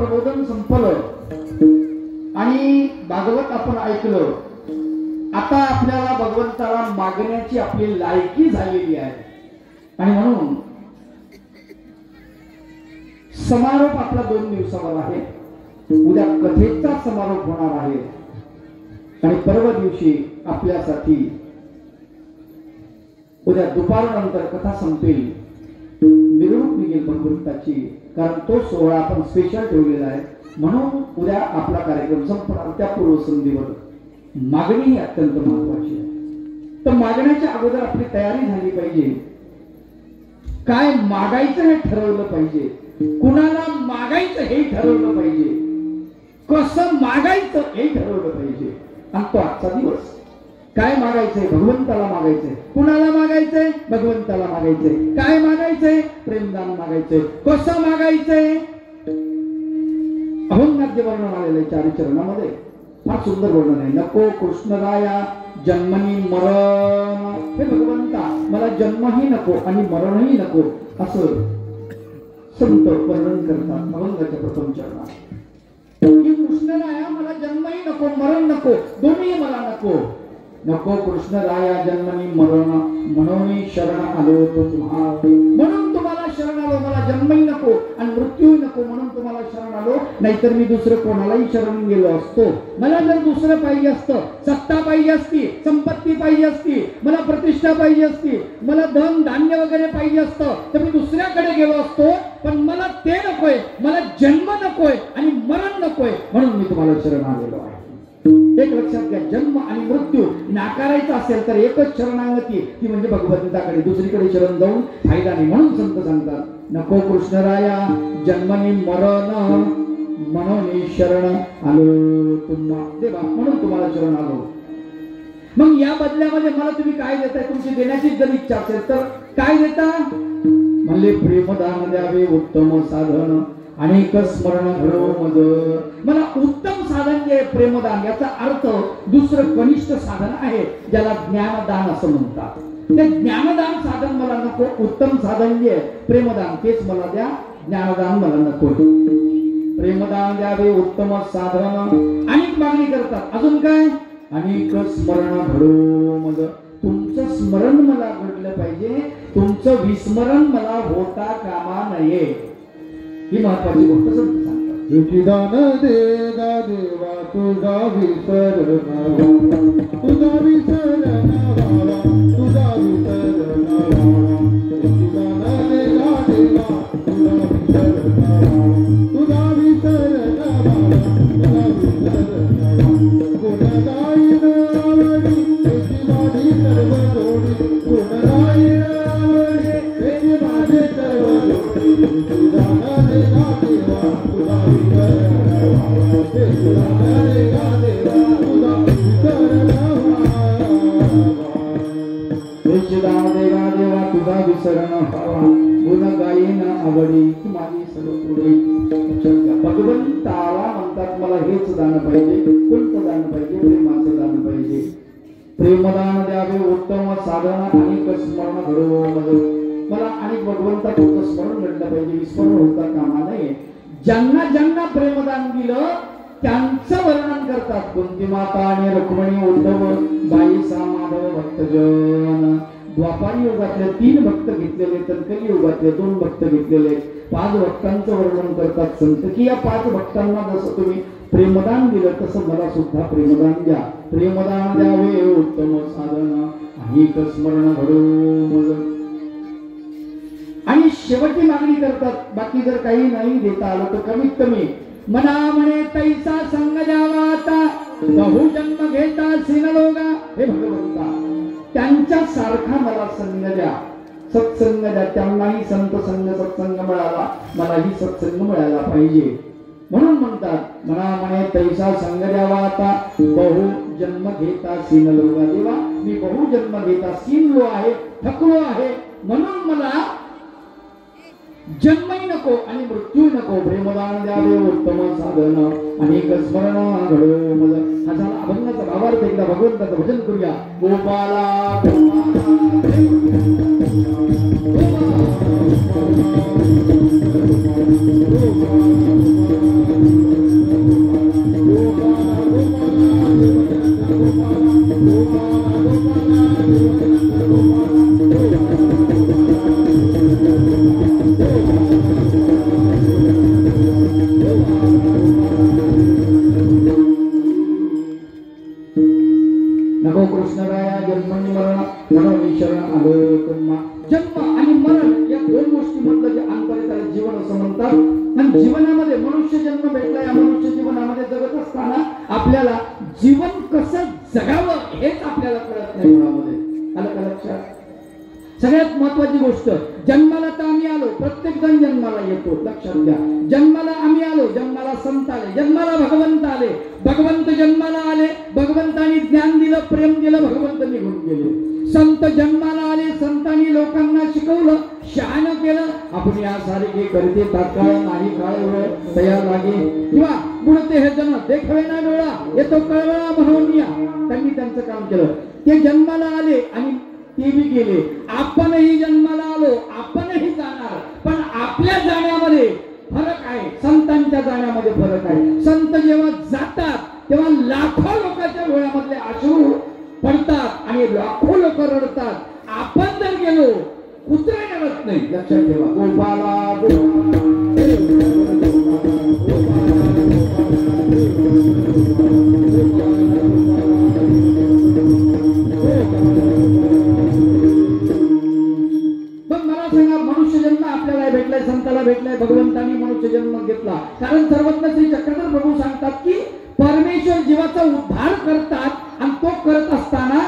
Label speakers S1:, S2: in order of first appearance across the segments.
S1: प्रबोधन संपलं आणि भागवत आपण ऐकलं. आता आपल्याला भगवंताला मागण्याची आपली लायकी झालेली आहे आणि म्हणून समारोप आपला 2 दिवसावर आहे. उद्या कथेचा समारोप होणार आहे आणि परवा दिवशी आपल्यासाठी उद्या दुपारनंतर कथा संपेल, मिरवणूक निघेल भगवंताची. कारण तो सोहळा आपण स्पेशल ठेवलेला आहे म्हणून उद्या आपला कार्यक्रम संपणार. त्या पूर्वसंध्येवर मागणी ही अत्यंत महत्वाची आहे. तर मागण्याच्या अगोदर आपली तयारी झाली पाहिजे. काय मागायचं हे ठरवलं पाहिजे, कुणाला मागायचं हे ठरवलं पाहिजे, कसं मागायचं हे ठरवलं पाहिजे. आणि तो आजचा दिवस. काय मागायचंय? भगवंताला मागायचंय. कुणाला मागायचंय? भगवंताला मागायचंय. काय मागायचंय? प्रेमदान मागायचंय. कसं मागायचंय? अभंगाद्य वर्णन आलेलं आहे 4 चरणामध्ये. फार सुंदर वर्णन आहे. नको कृष्णराया जन्मनी मरण. हे भगवंता मला जन्मही नको आणि मरणही नको असं संत वर्णन करतात अभंगाच्या प्रथम चरणात. कृष्णराया मला जन्मही नको मरण नको, दोन्ही मला नको. नको कृष्णराया जन्मनी मरण, म्हणून शरण आलो तुम्हा. म्हणून तुम्हाला शरण आलो. मला जन्मही नको आणि मृत्यूही नको म्हणून तुम्हाला शरण आलो. नाहीतर मी दुसरं कोणालाही शरण गेलो असतो. मला जर दुसरं पाहिजे असतं, सत्ता पाहिजे असती, संपत्ती पाहिजे असती, मला प्रतिष्ठा पाहिजे असती, मला धन धान्य वगैरे पाहिजे असतं तर मी दुसऱ्याकडे गेलो असतो. पण मला ते नकोय, मला जन्म नकोय आणि मरण नकोय म्हणून मी तुम्हाला शरण आलेलो आहे. एक लक्षात घ्या, जन्म आणि मृत्यू नाकारायचा असेल तर एकच शरणागती, ती म्हणजे भगवंताकडे. दुसरीकडे शरण जाऊन फायदा नाही. म्हणून संत सांगतात नको कृष्णराया जन्मनी मरण, म्हणून शरण आलो तुम्हा. देवा म्हणून तुम्हाला शरण आलो. मग या बदल्यामध्ये मला तुम्ही काय देताय? तुमची देण्याची जर इच्छा असेल तर काय देता? म्हणले प्रेमदान द्यावे उत्तम साधन, अनेक स्मरण घडो मज. मला उत्तम साधन जे प्रेमदान, याचा अर्थ दुसरं कनिष्ठ साधन आहे ज्याला ज्ञानदान असं म्हणतात. ते ज्ञानदान साधन मला नको. उत्तम साधन जे प्रेमदान तेच मला द्या. ज्ञानदान मला नको. प्रेमदान द्यावे उत्तम साधन. अनेक मागणी करतात. अजून काय? अनेक स्मरण घडो मज. तुमचं स्मरण मला घडलं पाहिजे, तुमचं विस्मरण मला होता कामा नये. ही महत्वाची गोष्ट संत सांगतात.
S2: दान दे गा देवा तुझा विसर नावा, तुझा विसर नावा, तुझा विसर नावा. दान दे गा देवा तुझा विसर नावा, तुझा विसर नावा, तुझा विसर नावा. गुणगायन आवडी त्याची माझी सर्व जोडी, गुणगायन आवडी त्याची माझी सर्व जोडी. दान दे गा देवा तुझा विसर नावा, दान दे गा देवा तुझा विसर नावा. दान दे गा देवा तुझा विसर नावा, गुण गायन आवडी माझी सर्व जोडी. भगवंताला म्हणतात मला हेच दान पाहिजे. कोणतं दान पाहिजे? प्रेमाचं दान पाहिजे. प्रेमदान द्यावे उत्तम साधन, अनेक स्मरण घडो मज. मला आणि भगवंताचं स्मरण घडलं पाहिजे, विस्मरण होता कामा नये. ज्यांना ज्यांना प्रेमदान दिलं त्यांचं वर्णन करतात. कुंती माता आणि रुक्मिणी, उद्धव, बाईसा, माधव, भक्तजन. द्वापारी युगातले 3 भक्त घेतलेले, तर कलियुगातले 2 भक्त घेतलेले. 5 भक्तांचं वर्णन करतात संत की या 5 भक्तांना जसं तुम्ही प्रेमदान दिलं तसं मला सुद्धा प्रेमदान द्या. प्रेमदान द्यावे उत्तम साधन, अनेक स्मरण घडो मज. आणि शेवटी मागणी करतात. बाकी जर काही नाही देता आलं तर कमीत कमी मना म्हणे तैसा संग द्यावा आता, बहु जन्म घेता सिनलोगा. हे भगवंता त्यांच्या सारखा मला संग द्या, सत्संग द्या. त्यांनाही संत संग सत्संग मिळाला, मलाही सत्संग मिळाला पाहिजे. म्हणून म्हणतात मना म्हणे तैसा संग द्यावा आता, बहु जन्म घेता सिनलोगा. देवा मी बहु जन्म घेता सिनलो आहे, थकलो आहे, म्हणून मला जन्मही नको आणि मृत्यू नको. प्रेमदान द्यावे उत्तम साधन, अनेक स्मरण घडो मज. हा झाला अभंगाचा भावार्थ. एकदा भगवंताचं भजन करूया. गोपाला गोपाला
S1: कृष्णराया जन्मनी मरण म्हणून शरण आलो तुम्हा. जन्म आणि मरण या दोन गोष्टीमधलं जे अंतर आहे त्याला जीवन असं म्हणतात. आणि जीवनामध्ये मनुष्य जन्म भेटला, या मनुष्य जीवनामध्ये जगत असताना आपल्याला जीवन कसं जगावं हेच आपल्याला कळत नाही मुळामध्ये. आलं का लक्षात? सगळ्यात महत्वाची गोष्ट, जन्माला तर आम्ही आलो, प्रत्येक जण जन्माला येतो, लक्षात घ्या. जन्माला आम्ही आलो, जन्माला संत आले, जन्माला भगवंत आले, भगवंत जन्माला आले, भगवंतांनी ज्ञान दिलं, प्रेम दिलं, भगवंत निघून गेले. संत जन्माला आले, संतांनी लोकांना शिकवलं, शहाणं केलं. आपण यासारखे करते तात्काळ नाही काळ वेळ तयार लागे किंवा बुडते हे जन देखवे ना डोळा येतो कळवळा म्हणून या. त्यांनी त्यांचं काम केलं. ते जन्माला आले आणि ते बी गेले. आपणही जन्माला आलो, आपणही जाणार, पण आपल्या जाण्यामध्ये फरक आहे, संतांच्या जाण्यामध्ये फरक आहे. संत जेव्हा जातात तेव्हा लाखो लोकांच्या डोळ्यामधले अश्रू पडतात आणि लाखो लोक रडतात. आपण जर गेलो कुत्रे रडत नाही, लक्षात ठेवा. गोपाला मनुष्य जन्म आपल्याला भेटलाय, संताला भेटलाय, भगवंतांनी मनुष्य जन्म घेतला. कारण सर्वज्ञ श्री चक्रधर प्रभू सांगतात की परमेश्वर जीवाचा उद्धार करतात आणि तो करत असताना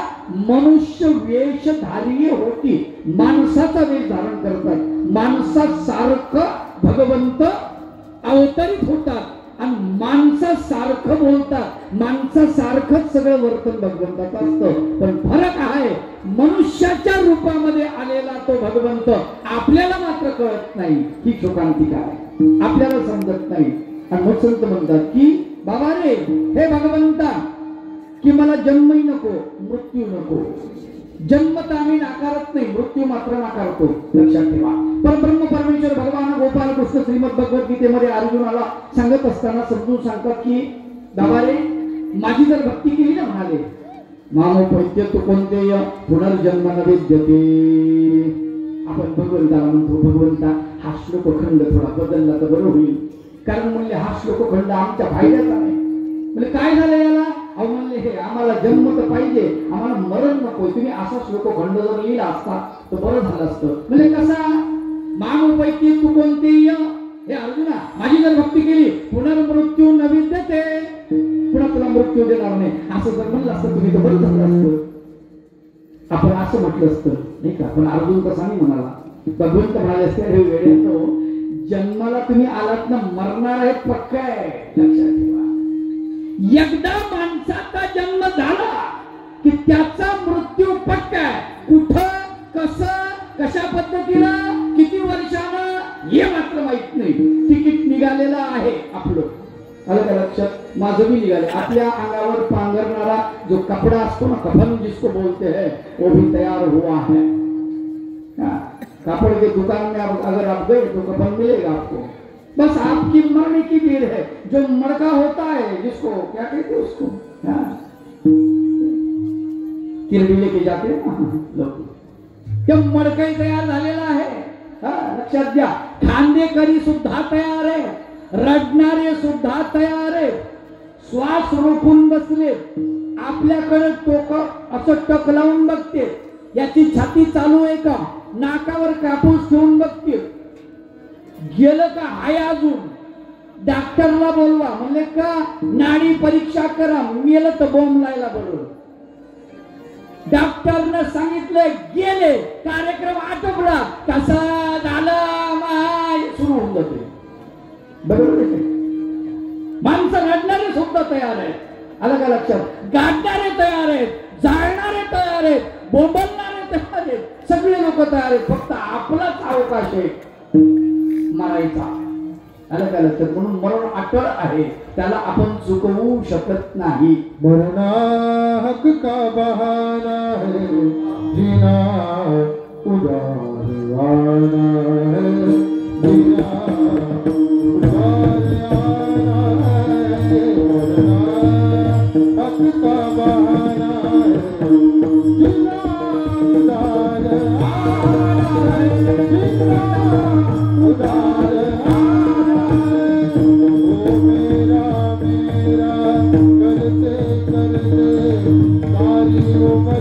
S1: मनुष्य वेशधारी होती, माणसाचा वेश धारण करतात. माणसासारखं भगवंत अवतरित होतात आणि माणसासारखं बोलतात, माणसासारखंच सगळं वर्तन भगवंताचं असतं. पण फरक आहे, मनुष्याच्या रूपामध्ये आलेला तो भगवंत आपल्याला मात्र कळत नाही. ही शोकांतिका आहे, आपल्याला समजत नाही. आणि मग संत म्हणतात की बाबा रे हे भगवंता, की मला जन्मही नको, मृत्यू नको. जन्म तर आम्ही नाकारत नाही, मृत्यू मात्र नाकारतो, लक्षात ठेवा. परब्रह्म परमेश्वर भगवान गोपाल कृष्ण श्रीमद भगवद्गीतेमध्ये अर्जुनाला सांगत असताना समजून सांगतात की बाबा रे माझी जर भक्ती केली ना, म्हणाले मामोपैत्य तू कोणते पुनर्जन्म न विद्यते. आपण भगवंताला म्हणतो भगवंता हा श्लोकखंड थोडा बदलला तर बरं होईल. कारण म्हणले हा श्लोकखंड आमच्या फायद्याचा नाही. म्हणजे काय झालं याला? अहो म्हणले हे आम्हाला जन्म तर पाहिजे, आम्हाला मरण नको. तुम्ही असा श्लोकखंड जर लिहिला असता तर बरं झालं असतं. म्हणजे कसा मामोपैत्य तू कोणते, हे अर्जुना माझी जर भक्ती केली पुनर्मृत्यू न विद्यते, पुन्हा तुला मृत्यू देणार नाही, असं जर म्हणलं असतं तुम्ही तर बरं झालं असतं. आपण असं म्हटलं असतं नाही का? पण अर्जुन तसा नाही म्हणाला. भगवंत म्हणाले असते हे वेळेनो जन्माला तुम्ही आलात ना, मरणार आहे पक्का आहे, लक्षात ठेवा. एकदा माणसाचा जन्म झाला की त्याचा मृत्यू पक्का आहे. कुठं, कसं, कशा पद्धतीला, किती वर्षानं हे मात्र माहित नाही. तिकीट निघालेलं आहे आपलं, आलं का लक्षात? माझं भी निघाले. आपल्या अंगावर पांघरणारा जो कपड़ा असतो ना, कफन जिसको बोलते हैं, वो भी तैयार हुआ है. कपड़े के दुकान में अगर आप गए तो कफन मिलेगा आपको. बस आपकी मरने की देर है. जो मड़का होता है, जिसको क्या कहते हैं उसको, किरडी लेके जाते हैं ना लोग, जब मडकही तयार झालेला आहे. लक्षात घ्या. खांदेकरी सुद्धा तयार आहे, रडणारे सुद्धा तयार आहे, श्वास रोखून बसले, आपल्याकडे टोक असं टक लावून बघते, याची छाती चालू आहे का, नाकावर कापूस ठेवून बघते, गेलं का हाय अजून, डॉक्टरला बोलवा, म्हणले का नाडी परीक्षा करा, मेलं तर बॉम्ब लायला बरोबर. डॉक्टरने सांगितलं, गेले, कार्यक्रम आटोपला, कसा झाला माय सुरू होऊन जाते. बरोबर आहे. माणसं रडणारे सुद्धा तयार आहेत, आलं का लक्षात? गाडणारे तयार आहेत, जाळणारे तयार आहेत, बोंबलणारे तयार आहेत, सगळे लोक तयार आहेत. फक्त आपलाच अवकाश आहे मरायचा, आलं का लक्षात? म्हणून मरण अटळ आहे, त्याला आपण चुकवू शकत नाही.
S2: मरना हक का बहाना है, जीना उदार आना है, जीना उदार आना है. मरना हक का बहाना है, जीना उदार आना है, जीना उदार आना है. ओ मेरा मेरा करते करते सारी उम्र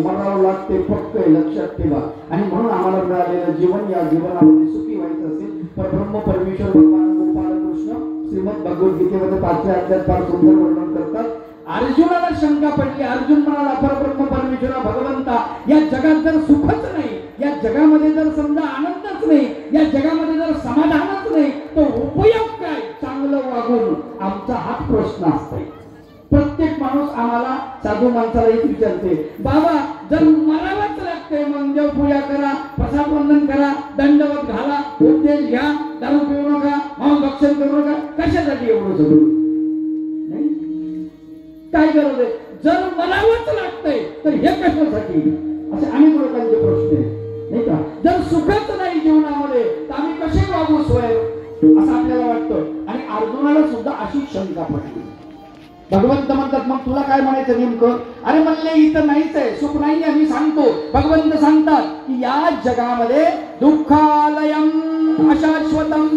S1: मरावं लागते पक्क आहे, लक्षात ठेवा. आणि म्हणून आम्हाला मिळालेलं जीवन या जीवनामध्ये सुखी व्हायचं असेल तर ब्रह्म परमेश्वर भगवान गोपाल कृष्ण श्रीमद भगवद्गीतेमध्ये 5व्या अध्यायात फार सुंदर वर्णन करतात. अर्जुनाला शंका पडली. अर्जुन म्हणाला परब्रह्म परमेश्वरा भगवंता, या जगात जर सुखच नाही, या जगामध्ये जर समजा आनंदच नाही, या जगामध्ये जर समाधानच नाही, तर उपयोग काय चांगलं वागून? आमचा हाच प्रश्न असतो. प्रत्येक माणूस आम्हाला साधू माणसाला एक विचारते, बाबा जर मरावंच लागते मग देवपूजा करा, प्रसाद वंदन करा, दंडवत घाला, उपदेश घ्या, दारू पिऊ नका, मग भक्षण करू नका, कशासाठी एवढं सगळं? काय गरज आहे? जर मरावंच लागतंय तर हे कशासाठी? असे अनेक लोकांचे प्रश्न आहेत, नाही का? जर सुखच नाही जीवनामध्ये तर आम्ही कसे वागू स्वय, असं आपल्याला वाटतं. आणि अर्जुनाला सुद्धा अशी शंका पडली. भगवंत म्हणतात मग तुला काय म्हणायचं नेमकं? अरे म्हणले इथं नाहीच आहे, सुख नाही आहे, मी सांगतो. भगवंत सांगतात की या जगामध्ये दुःखालयम अशाश्वतम,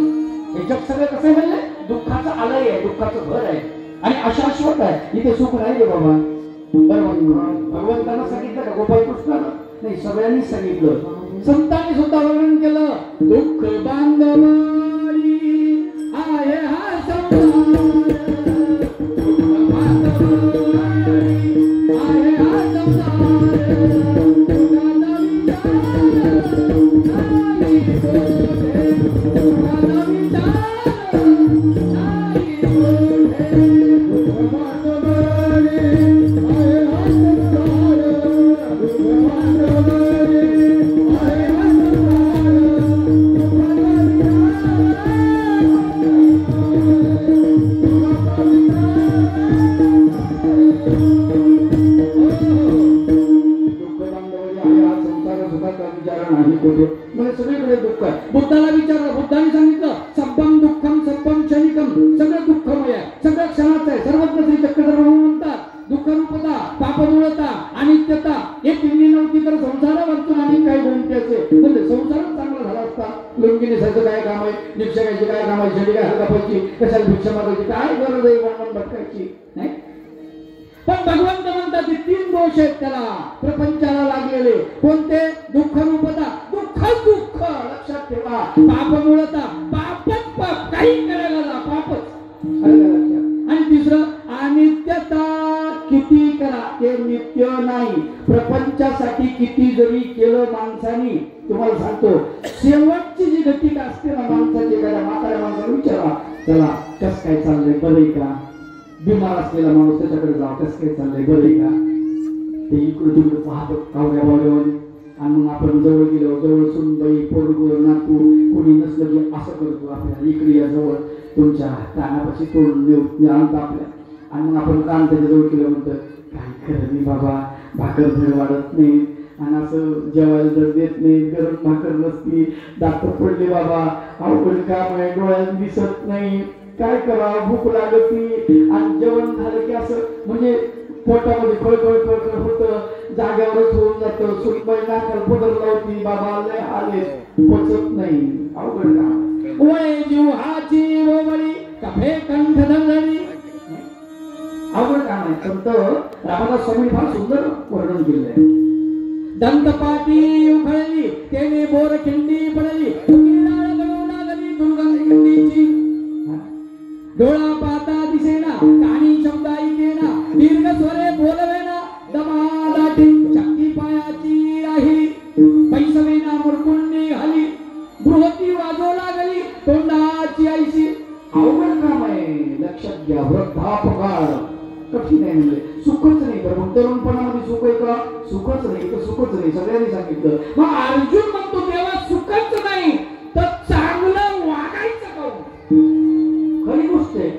S1: हे जग सगळं कसं म्हणले? दुःखाचं आलय आहे, दुःखाचं घर आहे आणि अशाश्वत आहे, इथे सुख नाही रे बाबा. भगवंतांना सांगितलं का गोपाल कृष्णाला? नाही, सगळ्यांनी सांगितलं. संतांनी सुद्धा वर्णन केलं. दुःख बांधवारी आहे हा संसार, आहे हा संसार, सगळीकडे दुःख आहे. बुद्धाला विचारलं, बुद्धाने सांगितलं सब्बम दुःखम सब्बम क्षणिकम, सगळं दुःखमय आहे, सगळं क्षणाचं आहे. सर्वत्र चक्रधर्म म्हणतात दुःखरूपता, पापमूळता, अनित्यता. एक किल्ली नव्हती तर संसारावरतून आणि काही गोष्टी असे म्हणजे संसारच चांगला झाला असता. लुंगी नेसायचं काय काम आहे, भिक्षा घ्यायची काय काम आहे, शेंडी काय हलकापायची, कशाला भिक्षा मागायची, काय गरज आहे वणवण भटकायची? नाही. पण भगवंत म्हणतात की 3 दोष आहेत त्याला प्रपंचाला लागलेले. कोणते? दुःखरूपता, दुःखच दुःख, लक्षात ठेवा. पापमूळता, पापच पाप, काही करायला जा पापच. आणि तिसरं अनित्यता, किती करा ते नित्य नाही. प्रपंचासाठी किती जरी केलं माणसाने, तुम्हाला सांगतो शेवटची जी घटिक असते ना माणसाची, एखाद्या म्हाताऱ्या माणसाला विचारा, त्याला कस काय चाललंय, बरं आहे का? बिमार असलेला माणूस त्याच्याकडे जावा, कस काय चाललंय, बरं आहे का? ते इकडे तिकडे पाहतो कावड्या बावड्यावर. आणि मग आपण जवळ गेलो, जवळ सुनबाई, पोरगो, नातू कोणी नसलं की असं करतो आपल्याला, इकडे या जवळ तुमच्या कानापाशी तोडून आणतो आपल्या. आणि मग आपण कान त्याच्या जवळ केलं म्हणतं, काय खरं नाही बाबा, भाकर धड वाढत नाही, आणि असं जेवायला जर देत नाही, गरम भाकर नसती, दात पडले बाबा, अवघड काम आहे, डोळ्यात दिसत नाही, काय करा, भूक लागती. आणि जेवण झालं की असं म्हणजे पोटामध्ये फळफळ होतं, जाग्यावरच होऊन जातं. सुनबाई नाकाला पदर लावती, बाबा लय आले, पचत नाही, अवघड काम. वय जीवाची रोवळी कफे कंठ धरली, अवघड काम आहे. संत रामदास स्वामी फार सुंदर वर्णन केलं आहे. दंतपाटी उखळली, तेने बोर खिंडी पडली, लागली दुर्गंधीची, डोळा पाता दिसेना, कानी शब्द ऐकेना, दीर्घ स्वरे बोलवेना, दमादाटी शक्ती पायाची राहिली, पैसवेना मुरकुंडी हली, बृहती वाजो लागली, तोंडाची ऐशी. अवघड काम आहे, लक्षात घ्या. वृद्धापकाळ कठीण आहे, म्हणजे सुखच नाही. तर मग तरुणपणामध्ये सुख आहे का? सुखच नाही, तर सुखच नाही, सगळ्यांनी सांगितलं. मग अर्जुन म्हणतो तेव्हा सुखच नाही तर चांगलं वागायचं का? खरी गोष्ट आहे.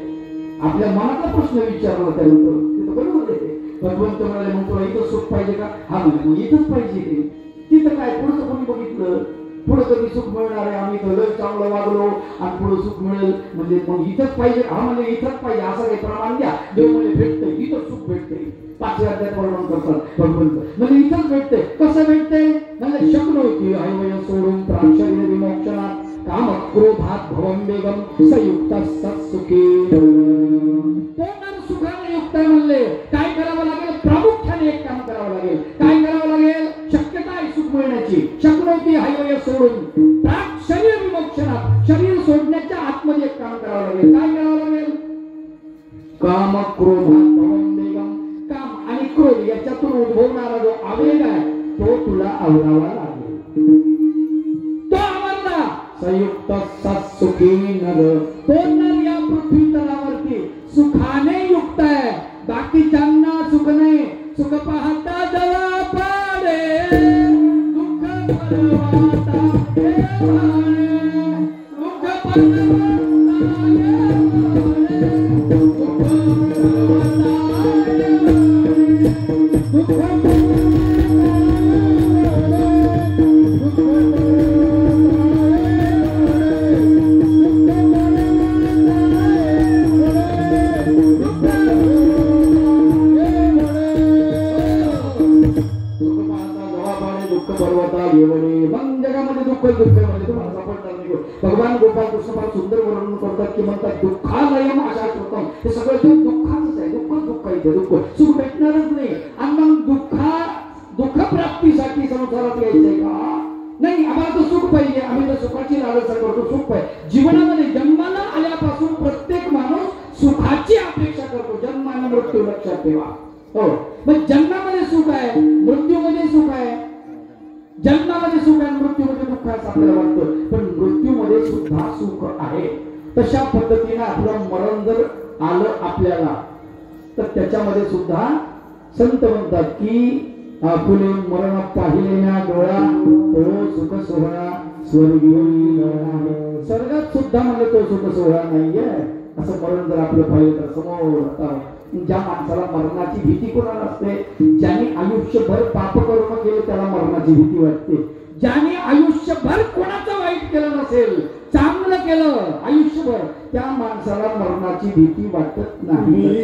S1: आपल्या मनातला प्रश्न विचारला त्यानंतर तिथं बरोबर आहे. भगवंत म्हणाले मग तुला इथं सुख पाहिजे का? हा म्हणजे मग इथंच पाहिजे ते. तिथं काय पुढचं कोणी बघितलं? पुढं कधी सुख मिळणार आहे? आम्ही तर चांगलं वागलो आणि पुढं सुख मिळेल म्हणजे मग इथंच पाहिजे. हा म्हणजे इथंच पाहिजे असं काही प्रमाण द्या. देव म्हणजे भेटतंय, इथं सुख भेटतंय. 5व्या अध्यायात वर्णन करतात भगवंत म्हणजे इथंच भेटतंय. कसं भेटतंय? म्हणजे शक्नो होती ऐवय सोडून प्राक्षरी विमोक्षणात काम क्रोधात भवम वेगम संयुक्त सत्सुखी. तो सुखाने युक्त म्हणले काय करावं लागेल? प्रामुख्याने एक काम करावं लागेल. काय करावं लागेल? प्राक शरीर विमोक्षणात शरीर सोडण्याच्या आतमध्ये एक काम करावं लागेल. काय करावं लागेल? काम क्रोध काम आणि क्रोध याच्यातून उद्भवणारा जो आवेग आहे तो तुला आवरावा लागेल. तो आवरला संयुक्त सुखी नर तो नर या पृथ्वी तलावरती सुखाने युक्त आहे. बाकीच्यांना सुख नाही. सुख पाहता जवळ पाडे दुःख परवाता हे भाणे दुःख परवाता भगवान गोपाल कृष्ण फार सुंदर वर्णन करतात की म्हणतात दुःखालयम अशाश्वतम. हे सगळं दुःखाच आहे. दुःख आहे. दुःख सुख भेटणारच नाही. आणि मग दुःख प्राप्तीसाठी संसारात यायचंय का? नाही. आम्हाला तर सुख पाहिजे. आम्ही तर सुखाची लालसा करतो. सुख पाहिजे. जीवनामध्ये जन्माला आल्यापासून प्रत्येक माणूस सुखाची अपेक्षा करतो. जन्म आणि मृत्यू लक्षात ठेवा. हो. मग जन्मामध्ये सुख आहे, मृत्यूमध्ये सुख आहे. जन्मामध्ये सुख आहे, मृत्यूमध्ये दुःख आहे आपल्याला वाटतं. पण मृत्यूमध्ये सुद्धा सुख आहे. तशा पद्धतीने आपलं मरण जर आलं आपल्याला तर त्याच्यामध्ये सुद्धा संत म्हणतात की आपुले मरण पाहिले ना डोळा तो सुख सोहळा स्वर्गीय स्वर्गात सुद्धा म्हणजे तो सुख सोहळा नाहीये. असं मरण जर आपलं पाहिलं तर समोर ज्या माणसाला मरणाची भीती कोणाला असते? ज्याने आयुष्यभर पाप कर्म केले त्याला मरणाची भीती वाटते. ज्याने आयुष्यभर कोणाचं वाईट केलं नसेल, चांगलं केलं आयुष्यभर, त्या माणसाला मरणाची भीती वाटत नाही.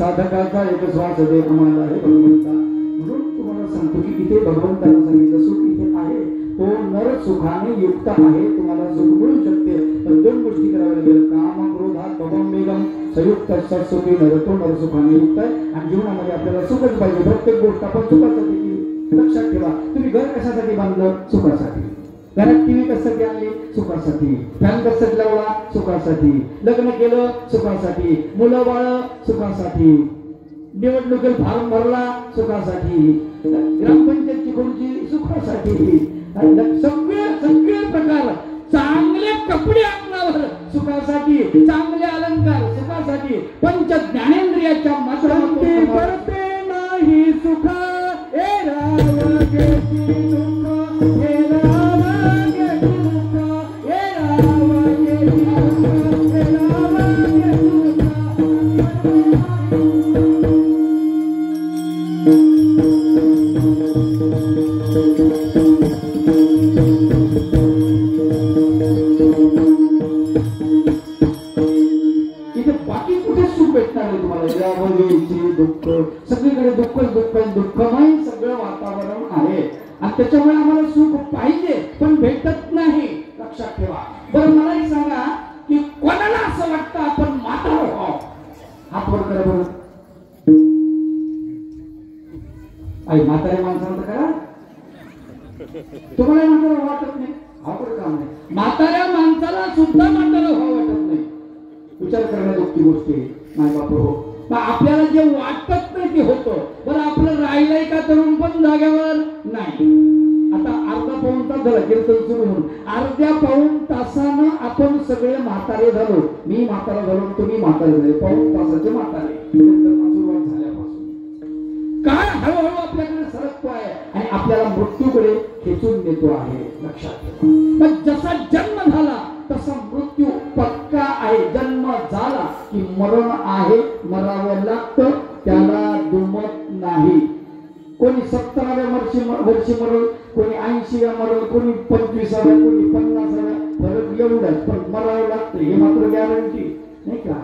S1: साधकाचा एक श्वास दे आम्हाला हे भगवंता. म्हणून तुम्हाला सांगतो की इथे भगवंताने सांगितलं सुख इथे आहे. तो नर सुखाने युक्त आहे. तुम्हाला सुख मिळू शकते. पण दोन गोष्टी कराव्या लागेल. काम क्रोधात भवम वेगम संयुक्त सुखी नर तो नर सुखाने युक्त आहे. आणि जीवनामध्ये आपल्याला सुखच पाहिजे. प्रत्येक गोष्ट आपण सुखासाठी लक्षात ठेवा. तुम्ही घर कशासाठी बांधलं? सुखासाठी. घरात टीव्ही कशासाठी आणली? सुखासाठी. फॅन कशासाठी लावला? सुखासाठी. लग्न केलं? सुखासाठी. मुलं बाळ? सुखासाठी. निवडणुकीत फॉर्म भरला? सुखासाठी. ग्रामपंचायतची खुर्ची? सुखासाठी. सगळे प्रकार. चांगले कपडे अंगावर? सुखासाठी. चांगले अलंकार? सुखासाठी. पंच ज्ञानेंद्रियाच्या माध्यमातून करते नाही सुख सगळीकडे दुःखमय सगळं वातावरण आहे. आणि त्याच्यामुळे आम्हाला सुख पाहिजे पण भेटत नाही. लक्षात ठेवा. बरं मला एक सांगा की कोणाला असं वाटतं आपण म्हातारं व्हावं? हात वर करा बरं. आई म्हातारे माणसांचं करा. तुम्हाला म्हातारं वाटत नाही? अवघड काम नाही. म्हाताऱ्या माणसाला सुद्धा म्हातारं व्हावं वाटत नाही. विचार करण्याजोगती गोष्ट आहे. माय बाप हो, आपल्याला जे वाटत नाही ते होतं. बरं आपलं राहिलंय का तरुण पण जाग्यावर नाही. आता अर्धा पाऊण तास झाला कीर्तन सुरू होऊन. अर्ध्या पाऊण तासानं आपण सगळे म्हातारे झालो. मी म्हातारा झालो, तुम्ही म्हातारे झाले. पाऊण तासाचे म्हातारे सुरुवात झाल्यापासून काय हळूहळू आपल्याकडे सरकतो आहे आणि आपल्याला मृत्यूकडे खेचून देतो आहे. लक्षात ठेवा. पण जसा जन्म झाला तसा मृत्यू पक्का आहे. जन्म झाला की मरण आहे, मरावं लागतं, त्याला दुमत नाही. कोणी 70व्या वर्षी मरण, कोणी 80व्या मरण, कोणी 25व्या, कोणी 50व्या. फरक एवढाच, पण मरावं लागतं हे मात्र गॅरंटी नाही का.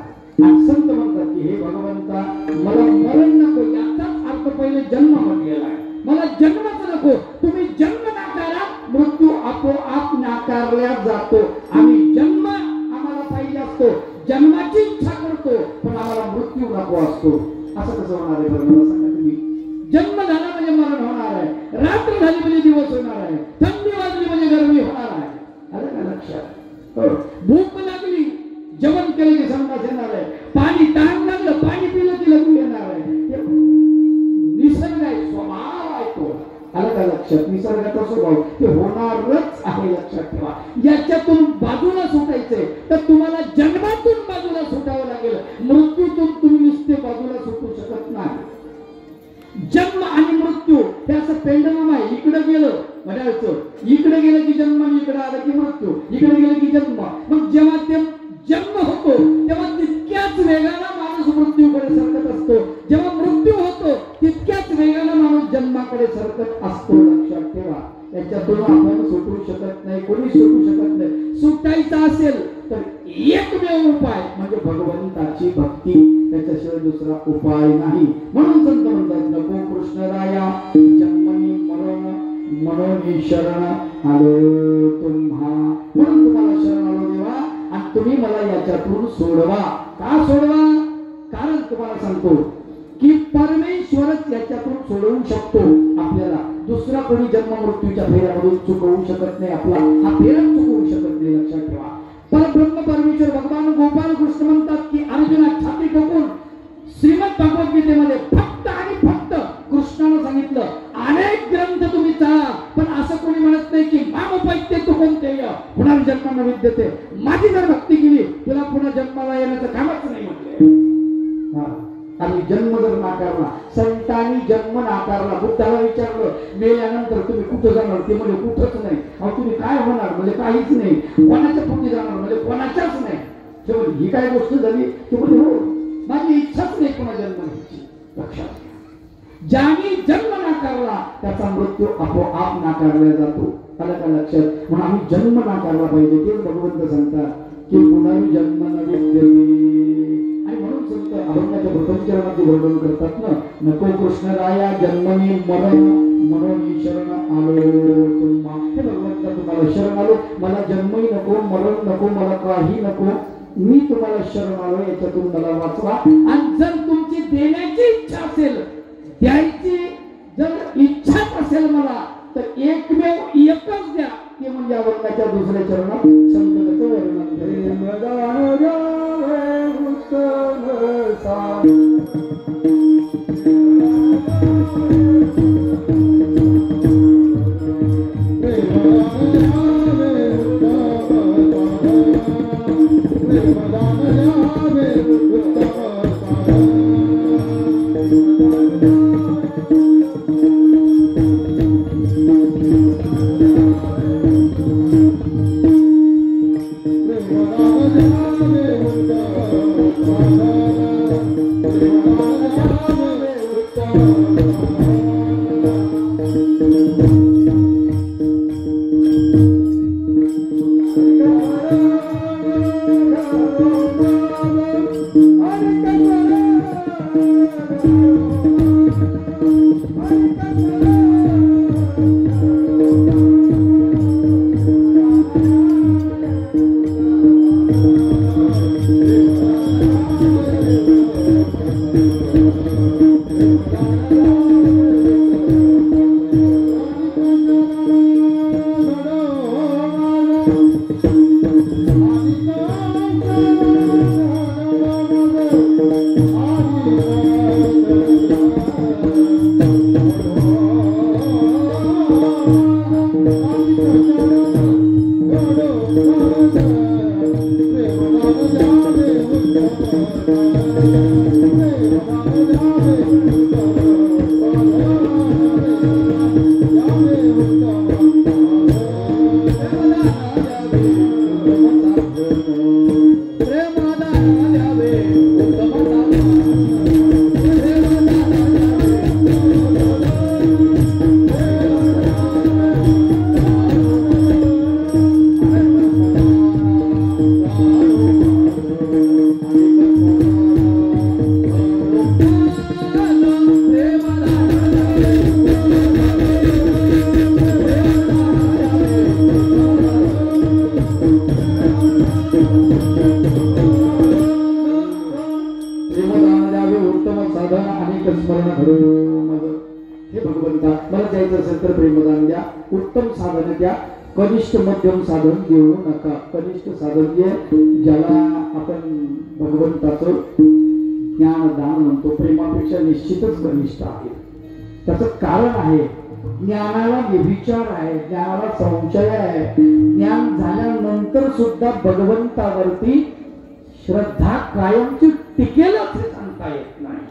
S1: आणि संत म्हणतात की हे भगवंता मला मरण नको. याचाच अर्थ पहिले जन्म म्हटलेला आहे. मला जन्मच नको. तुम्ही जन्म नाकारा, मृत्यू आपोआप नाकारल्या जातो. आम्ही जन्म आम्हाला पाहिजे असतो, जन्माची इच्छा करतो, पण आम्हाला मृत्यू नको असतो. असं कसं होणार आहे बरं मला सांगा तुम्ही. जन्म झाला म्हणजे मरण होणार आहे, रात्र झाली म्हणजे दिवस होणार आहे, थंडी वाजली म्हणजे गरमी होणार आहे. आलं का लक्षात. भूक लागली जेवण केलं की संडास येणार आहे, पाणी तहान लागलं पाणी पिलं की लघु येणार आहे. निसर्ग आहे, स्वभाव आहे तो. आलं का लक्षात. निसर्गाचा स्वभाव ते होणारच आहे. लक्षात ठेवा. याच्यातून बाजूला सुटायचंय तर तुम्हाला जन्मातून बाजूला सुटावं लागेल. मृत्यूतून तुम्ही नुसते बाजूला सुटू शकत नाही. जन्म आणि मृत्यू हे असं पेंडुलम आहे. इकडे गेलं म्हणायचं, इकडे गेलं की जन्म, इकडे आलं की मृत्यू, इकडे गेलं की जन्म. मग जेव्हा ते जन्म होतो तेव्हा तितक्याच वेगानं माणूस मृत्यूकडे सरकत असतो. जेव्हा मृत्यू होतो तितक्याच वेगानं माणूस जन्माकडे सरकत असतो. लक्षात ठेवा. त्याच्यातून आपण सुटू शकत नाही, कोणी सुटू शकत नाही. सुटायचं असेल तर एकमेव उपाय म्हणजे भगवंताची भक्ती, त्याच्याशिवाय दुसरा उपाय नाही. म्हणून संत म्हणतात नको कृष्णराया जन्मनी मरण मनोनी शरण आलो तुम्हा. म्हणून तुम्हाला शरण आलो देवा आणि तुम्ही मला याच्यातून सोडवा. का सोडवा? कारण तुम्हाला सांगतो की परमेश्वरच याच्यातून सोडवू शकतो आपल्याला. दुसरा कोणी जन्म मृत्यूच्या फेऱ्यामधून चुकवू शकत नाही. आपला हा फेरा चुकवू शकत नाही. लक्षात ठेवा. परब्रह्म परमेश्वर भगवान गोपाल कृष्ण म्हणतात की अर्जुना छाती ठोकून श्रीमद भगवद्गीतेमध्ये फक्त आणि फक्त कृष्णानं सांगितलं अनेक ग्रंथ तुम्ही चाळा, पण असं कोणी म्हणत नाही की मामोपैत्य तू कोणते पुन्हा जन्माला विद्यते. माझी जर भक्ती केली तुला पुन्हा जन्माला येण्याचं कामच नाही म्हटले. आणि जन्म जर नाकारला, संतांनी जन्म नाकारला. बुद्धाला विचारलं मेल्यानंतर तुम्ही कुठं जाणार? ते म्हणजे कुठंच नाही. अहो तुम्ही काय होणार? म्हणजे काहीच नाही. कोणाच्या पोटी जाणार? म्हणजे कोणाच्याच नाही. शेवटी ही काय गोष्ट झाली? ते म्हणजे हो माझी इच्छाच नाही पुन्हा जन्म घ्यायची. लक्षात. ज्याने जन्म नाकारला त्याचा मृत्यू आपोआप नाकारला जातो. आलं का लक्षात. म्हणून आम्ही जन्म नाकारला पाहिजे. तेच भगवंत सांगतात की पुनर्जन्म न विद्यते. आणि म्हणून संत अभंगाच्या प्रपंचरणाचे वर्णन करतात ना, नको कृष्णराया जन्मनी मरण मनोनी शरण आलो तुम्हा. हे भगवंता तुम्हाला शरण आलो. मला जन्मही नको, मरण नको, मला काही नको. मी तुम्हाला शरण आलो, याच्यातून मला वाचवा. आणि जर तुमची देण्याची इच्छा असेल, द्यायची जर इच्छाच असेल मला, तर एकमेव एकच द्या. ते म्हणजे अभंगाच्या दुसऱ्या चरणात संतांचं वर्णन उत्तम साधन द्या, कनिष्ठ मध्यम साधन देऊ नका. कनिष्ठ साधन जे ज्याला आपण भगवंताचं ज्ञान दान म्हणतो, प्रेमापेक्षा निश्चितच कनिष्ठ आहे. त्याचं कारण आहे, ज्ञानाला व्यभिचार आहे, ज्ञानाला संशय आहे. ज्ञान झाल्यानंतर सुद्धा भगवंतावरती श्रद्धा कायमची टिकेलच हे सांगता येत नाही.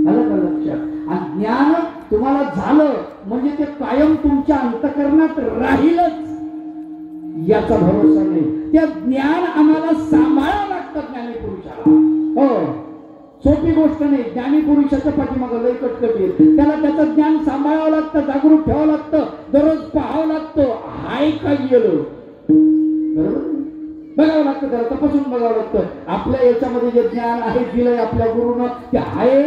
S1: आलं का लक्षात? आणि ज्ञान तुम्हाला झालं म्हणजे ते कायम तुमच्या अंतःकरणात राहीलच याचा भरोसा नाही. ते ज्ञान आम्हाला सांभाळावं लागतं ज्ञानीपुरुषाला. हो, सोपी गोष्ट नाही. ज्ञानीपुरुषाच्या पाठीमागं लय कटकट येईल. त्याला त्याचं ज्ञान सांभाळावं लागतं, जागरूक ठेवावं लागतं, दररोज पाहावं लागतं. हाय काय गेलं बरोबर बघावं लागतं, त्याला तपासून बघावं लागतं. आपल्या याच्यामध्ये जे ज्ञान आहे दिलंय आपल्या गुरुनं, ते आहे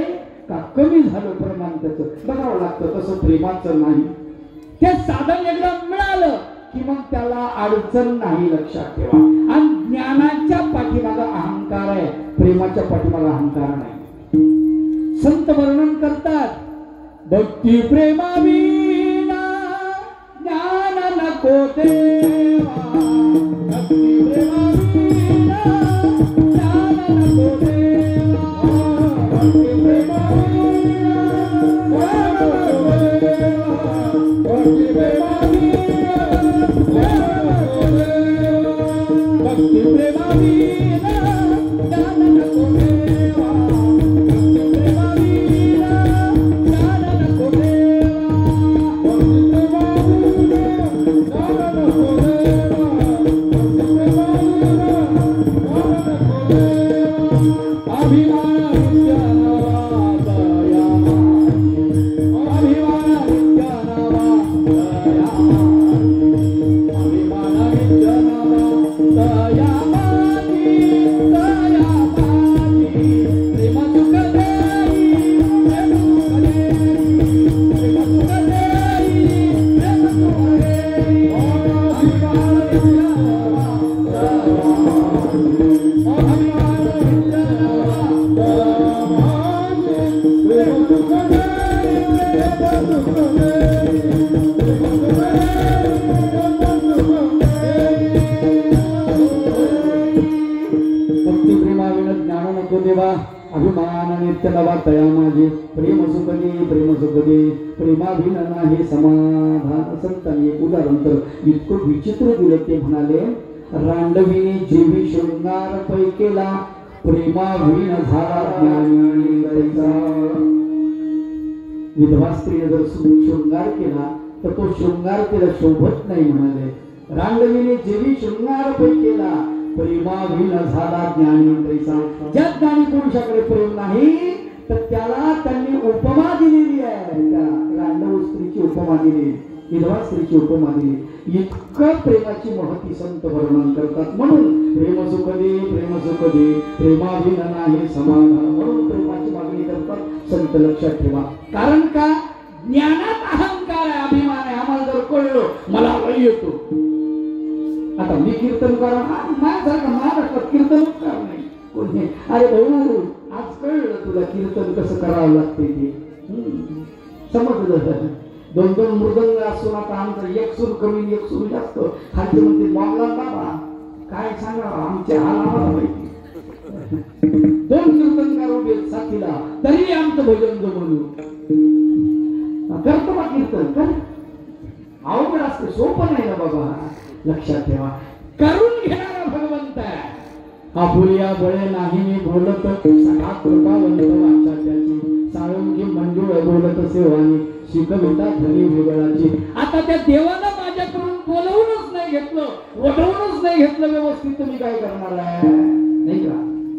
S1: का कमी झालं प्रमाण त्याचं बघावं लागतं. तसं प्रेमाचं नाही. ते साधन एकदा मिळालं की मग त्याला अडचण नाही, लक्षात ठेवा. आणि ज्ञानाच्या पाठीमागा अहंकार आहे, प्रेमाच्या पाठीमागा अहंकार नाही. संत वर्णन करतात, भक्ती प्रेमाविना ज्ञान नको देवा, भक्ती प्रेमाविना ज्ञान नको देवा, भक्ती प्रेमाविना भक्ती प्रेमाविना भक्ती प्रेमाविना ज्ञान नको देवा, भक्ती प्रेमाविना ज्ञान नको देवा, भक्ती प्रेमाविना ज्ञान नको देवा, भक्ती प्रेमाविना ज्ञान नको देवा. अभिमान विद्यानावा दया माझी, अभिमान विद्यानावा दया माझी, अभिमान विद्यानावा दया माझी, दया माझी. प्रेम सुख देई, प्रेम सुख देई, प्रेम सुख देई, प्रेम सुख देई. अभिमान विद्यानावा दया माझी, अभिमान विद्यानावा दया माझी, प्रेम सुख देई, प्रेम सुख देई, प्रेम सुख देई, प्रेम सुख देई. भक्ती प्रेमाविना ज्ञान नको देवा, अभिमान नित्य नवा तया माझे. प्रेम सुख दे, प्रेम सुख दे, प्रेमाविना नाही समाधान. संतांनी एक उदाहरण तर इतकं विचित्र दिलं. ते म्हणाले, रांडविनी जेवी शृंगार पैकेला, प्रेमाविना झाला ज्ञानी तैसा. विधवा स्त्रीने जर शृंगार केला तर तो शृंगार तिला शोभत नाही. म्हणाले, रांडविनी जेवी शृंगार पैकेला, प्रेमाविना झाला ज्ञानी तैसा. ज्या ज्ञानी पुरुषाकडे प्रेम नाही तर त्याला त्यांनी उपमा दिलेली आहे. त्या रांडव स्त्रीची उपमा दिली, विधवा स्त्रीची उपमा दिली. इतकं प्रेमाची महती संत वर्णन करतात. म्हणून प्रेम सुख दे, प्रेम सुख दे, प्रेमाविना नाही समाधान. म्हणून प्रेमाची मागणी करतात संत, लक्षात ठेवा. कारण का? ज्ञानात अहंकार आहे, अभिमान आहे. आम्हाला जर कळलं मला वय येतो. आता मी कीर्तन करा, माझ्यासारखा महाराष्ट्रात कीर्तनकार नाही कोणी. अरे भाऊ, आज कळलं तुला कीर्तन कसं करावं लागते ते समजलं. दोन दोन मृदंग असून आता आमचं एक सूर कमी एक सूर जास्त. खालचे म्हणते मामला बाबा काय सांगा आमचे हाल आम्हाला माहिती. 2 कीर्तनकार उभे साथीला तरी आमचं भजन जमवलं. करतो बा कीर्तन कर. अवघड असते, सोपं नाही ना बाबा. लक्षात ठेवा, करून घेणारा भगवंत आहे. आपुलिया बळे नाही मी बोलत सखा कृपावंत वाचात्याची साळुंगी मंजूळ बोलत सेवानी शिकविता धनी वेगळाची. आता त्या देवाला माझ्याकडून बोलवूनच नाही घेतलं, वडवूनच नाही घेतलं व्यवस्थित, तुम्ही काय करणार आहे नाही का.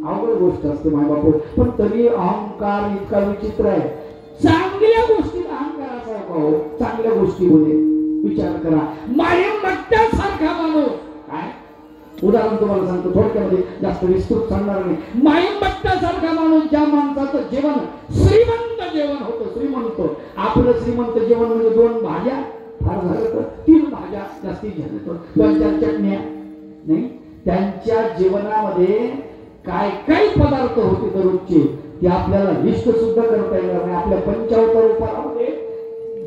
S1: अवघड गोष्ट असते माय बापू. पण तरी अहंकार इतका विचित्र आहे. चांगल्या गोष्टीत अहंकार असा आहे, चांगल्या गोष्टीमध्ये विचार करा. मायमट्ट्यासारखा माणूस, काय उदाहरण तुम्हाला सांगतो थोडक्यामध्ये, जास्त विस्तृत सांगणार नाही. मायमट्ट्यासारखा माणूस, ज्या माणसाचं जेवण श्रीमंत जेवण होतं, श्रीमंत. आपलं श्रीमंत जेवण म्हणजे 2 भाज्या, फार झालं तर 3 भाज्या जास्तीत जास्त, 2-4 चटण्या नाही. त्यांच्या जेवणामध्ये काय काय पदार्थ होते दररोजचे ते आपल्याला लिस्ट सुद्धा करता येणार नाही. आपल्या 75 रुपयामध्ये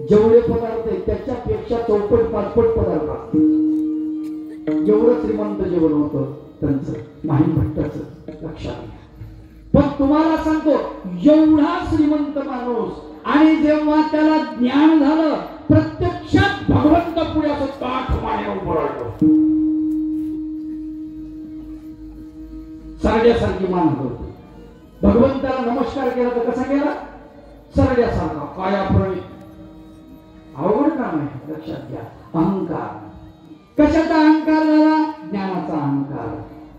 S1: जेवढे पदार्थ आहेत त्याच्यापेक्षा 4-5 पदार्थ असतात. एवढं श्रीमंत जेवण होतं त्यांचं, माहीमट्टाचं. लक्षात घ्या. पण तुम्हाला सांगतो, एवढा श्रीमंत माणूस आणि जेव्हा त्याला ज्ञान झालं, प्रत्यक्षात भगवंत पुढे असं ताठ माने उभं राहिलं. सरड्यासारखी मान होती. भगवंताला नमस्कार केला तर कसा केला? सरड्यासारखा, कायाप्रमित. अवघड काम आहे. लक्षात घ्या. अहंकार, कशाचा अहंकार झाला? ज्ञानाचा अहंकार.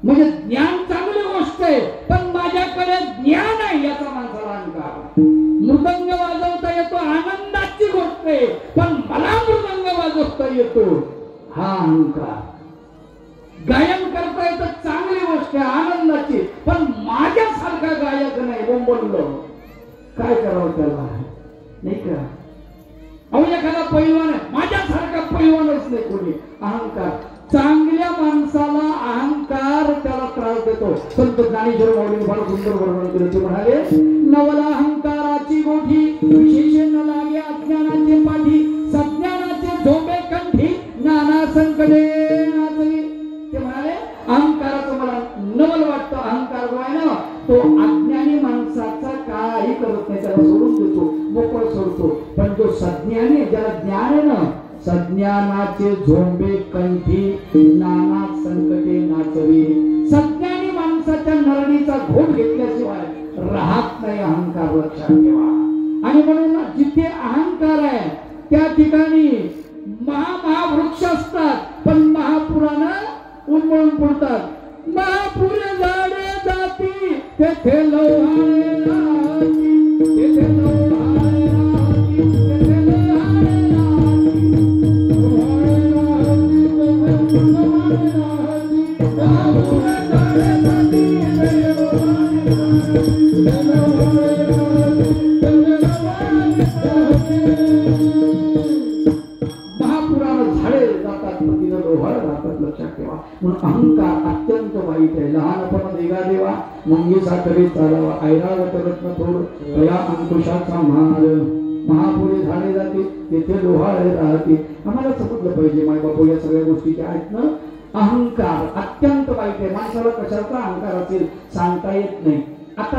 S1: म्हणजे ज्ञान चांगली गोष्ट आहे, पण माझ्याकडे ज्ञान आहे याचा माणसाला अहंकार. मृदंग वाजवता येतो, आनंदाची गोष्ट आहे, पण मला मृदंग वाजवता येतो, हा अहंकार. गायन करता येतं, चांगली गोष्ट आहे, आनंदाची, पण माझ्यासारखा गायक नाही, बोंबललो. काय करावं त्याला नाही का. अहो एखादा पैलवान आहे, माझ्यासारखा पैलवानच नाही कोणी. अहंकार. चांगल्या माणसाला अहंकार त्याला त्रास देतो. संत ज्ञानेश्वर माऊलीने फार सुंदर वर्णन केलं. ते म्हणाले, नवला अहंकाराची गोठी विशेष न लागे अज्ञानाचे पाठी सज्ञानाचे झोपे कंठी नाना संकटे नाचवी. ते म्हणाले अहंकाराचं मला नवल वाटतं. अहंकार जो आहे ना, तो अज्ञानी माणसाचा काही करत नाही, त्याला सोडून देतो, मोकळ सोडतो. पण जो सज्ञानी, ज्याला ज्ञान आहे ना, सज्ञानाचे झोंबे कंठी नाना संकटे नाचवी. सज्ञानी माणसाच्या नरडीचा घोट घेतल्याशिवाय राहत नाही अहंकार. लक्षात ठेवा. आणि म्हणून जिथे अहंकार आहे त्या ठिकाणी महावृक्ष असतात, पण महापुरानं उन्मळून पडतात. महापूर झाडे जाती तेथे लोहारे राहती, तेथे लोहारे राहती, तेथे लोहारे राहती, लोहारे राहती, लोहारे राहती. महापूर झाडे जाती तेथे लोहारे राहती, तेथे लोहारे राहती, तेथे लोहारे राहती. महापुरानं झाडे जातात, तिला लोहार राहतात. लक्षात ठेवा. म्हणून अहंकार अत्यंत वाईट आहे. लहानपण देगा देवा मंगी साखरे चालावा ऐरावत रत्न थोड या अंकुशाचा मार. महापुरे झाडे जाते तेथे लोहारे राहते. आम्हाला समजलं पाहिजे माय बापू या सगळ्या गोष्टी ज्या आहेत ना. अहंकार अत्यंत वाईट आहे. माणसाला कशाचा अहंकार असेल सांगता येत नाही. आता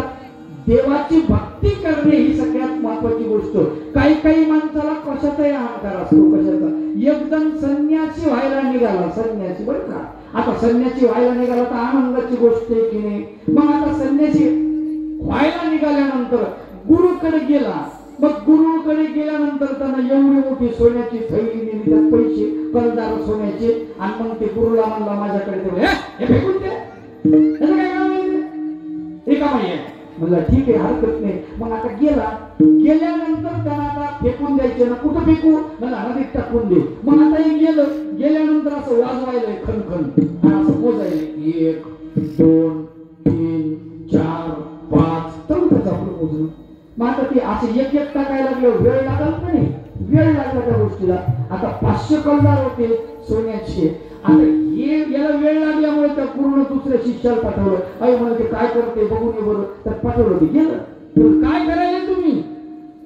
S1: देवाची भक्ती करणे ही सगळ्यात महत्वाची गोष्ट. काही काही माणसाला कशाचाही अहंकार असतो. कशाचा? एकदम संन्यासी व्हायला निघाला, संन्यासी बरं का. आता संन्यासी व्हायला निघाला तर आनंदाची गोष्ट आहे की नाही. मग आता संन्यासी व्हायला निघाल्यानंतर गुरुकडे गेला. मग गुरुकडे गेल्यानंतर त्यांना एवढी मोठी सोन्याची थैली नेली, त्यात पैसे कर्जदार सोन्याचे. आणि मग ते गुरुला म्हणला माझ्याकडे तेवढे हे फेकून दे. त्याचं काय काम आहे? एका महिन्यात म्हणला ठीक आहे, हरकत नाही. मग आता गेला. गेल्यानंतर त्याला आता फेकून द्यायचे ना. कुठं फेकू? मला नदीत टाकून दे. मग आता हे गेलं. गेल्यानंतर असं वाजवायला खणखण आणि असं मोजायला 1 2 3 4 5 तर त्याचं आपलं मोजलं. मग आता ते असं एक एक टाकायला वेळ लागला नाही. वेळ लागला त्या गोष्टीला. आता 500 कर्जदार होते सोन्याचे. आता हे याला वेळ लागल्यामुळे त्या पूर्ण दुसऱ्या शिष्याला पाठवलं. आई म्हणे ते काय करते बघून ये बरं. तर पाठवलं. ते गेलं. तर काय करायला तुम्ही?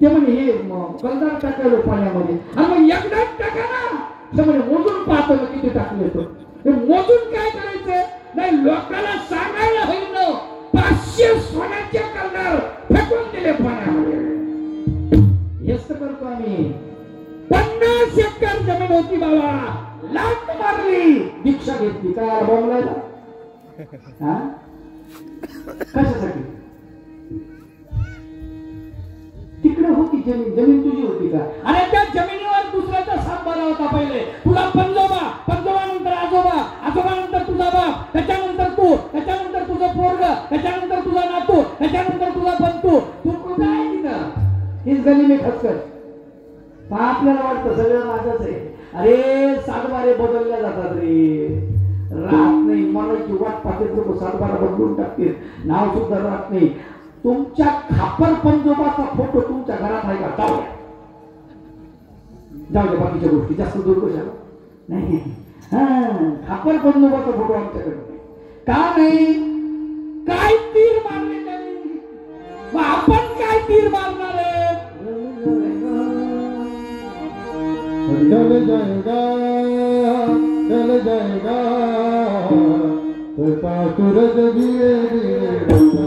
S1: ते म्हणे हे कर्जदार टाकायला पाण्यामध्ये. आणि मग एकदाच टाका ना. ते म्हणे मोजून पाहतो किती टाकले. तर मोजून काय करायचं? नाही होती काय बोंबलायला हा कशासाठी तिकडे होती जमीन जमीन तुझी होती का अरे त्या जमिनीवर दुसऱ्याचा सातबारा होता पहिले तुला पंजोबा नंतर आजोबा आजोबा नंतर तुझा बाप त्याच्यानंतर तू त्याच्यानंतर तुझं पोरग त्याच्यानंतर तुझा नातू त्याच्यानंतर तुझा बंधू तू कुठं आहे तिथं हीच गली मी खचखच आपल्याला वाटतं सगळं माझंच आहे अरे सातबारे बदलल्या जातात रे राहत नाही मनाची वाट पाहते लोक सातबारा बदलून टाकतील नाव सुद्धा राहत नाही तुमच्या खापर पंजोबाचा फोटो तुमच्या घरात आहे का जाऊ द्या बाकीच्या गोष्टी जास्त दूर कशाला नाही खापर पंजोबाचा फोटो आमच्याकडे का नाही काय तीर मारले त्यांनी मग आपण काय तीर मारणार आहे
S2: चल जाएगा तो सूरज दिए